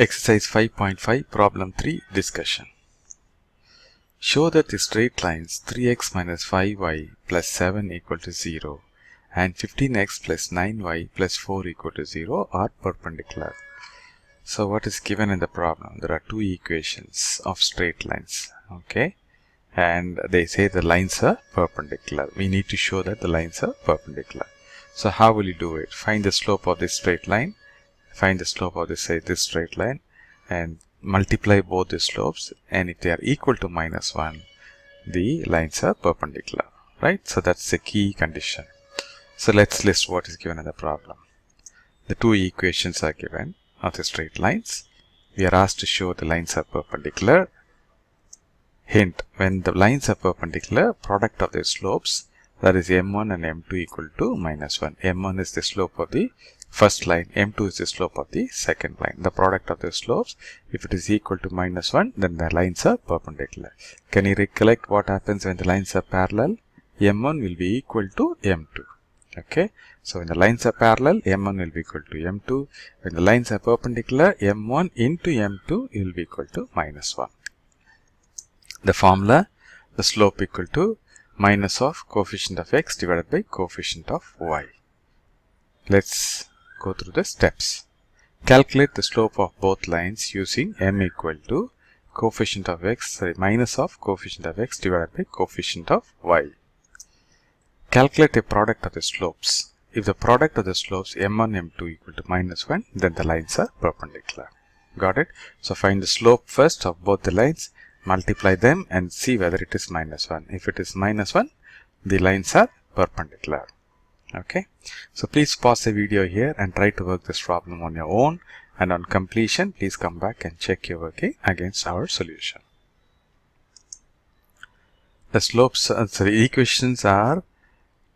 Exercise 5.5 Problem 3 Discussion. Show that the straight lines 3x minus 5y plus 7 equal to 0 and 15x plus 9y plus 4 equal to 0 are perpendicular. So what is given in the problem? There are two equations of straight lines. Okay. And they say the lines are perpendicular. We need to show that the lines are perpendicular. So how will you do it? Find the slope of this straight line. Find the slope of this straight line and multiply both the slopes, and if they are equal to minus 1, the lines are perpendicular, right? So that's the key condition. So let's list what is given in the problem. The two equations are given of the straight lines. We are asked to show the lines are perpendicular. Hint: when the lines are perpendicular, product of their slopes, that is m1 and m2 equal to minus 1. m1 is the slope of the first line, m2 is the slope of the second line. The product of the slopes, if it is equal to minus 1, then the lines are perpendicular. Can you recollect what happens when the lines are parallel? m1 will be equal to m2. Okay, so when the lines are parallel, m1 will be equal to m2. When the lines are perpendicular, m1 into m2 will be equal to minus 1. The formula: the slope equal to minus of coefficient of x divided by coefficient of y. Let's go through the steps. Calculate the slope of both lines using m equal to coefficient of x, minus of coefficient of x divided by coefficient of y. Calculate a product of the slopes. If the product of the slopes m1 m2 equal to minus 1, then the lines are perpendicular. Got it? So find the slope first of both the lines, multiply them and see whether it is minus 1. If it is minus 1, the lines are perpendicular. Okay, so please pause the video here and try to work this problem on your own, and on completion please come back and check your working against our solution. The slopes, the equations are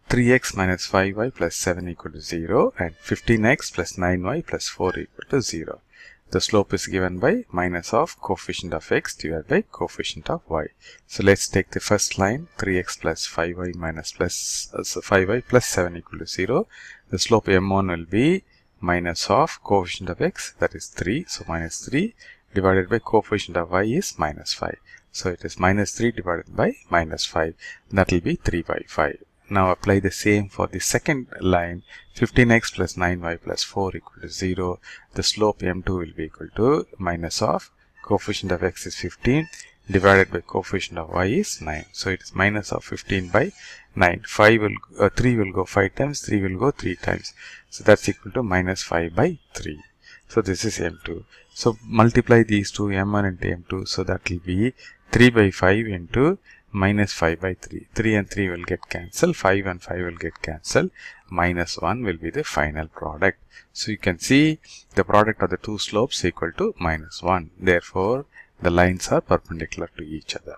3x minus 5y plus 7 equal to 0 and 15x plus 9y plus 4 equal to 0. The slope is given by minus of coefficient of x divided by coefficient of y. So let's take the first line, 3x plus 5y minus 5y plus 7 equal to 0. The slope m1 will be minus of coefficient of x, that is 3. So minus 3 divided by coefficient of y is minus 5. So it is minus 3 divided by minus 5. That will be 3 by 5. Now apply the same for the second line, 15x plus 9y plus 4 equal to 0. The slope m2 will be equal to minus of coefficient of x is 15 divided by coefficient of y is 9. So it is minus of 15 by 9. 3 will go 5 times, 3 will go 3 times. So that's equal to minus 5 by 3. So this is m2. So multiply these two, m1 into m2. So that will be 3 by 5 into minus 5 by 3. 3 and 3 will get cancelled. 5 and 5 will get cancelled. Minus 1 will be the final product. So you can see the product of the two slopes equal to minus 1. Therefore, the lines are perpendicular to each other.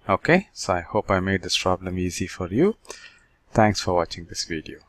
Okay, so I hope I made this problem easy for you. Thanks for watching this video.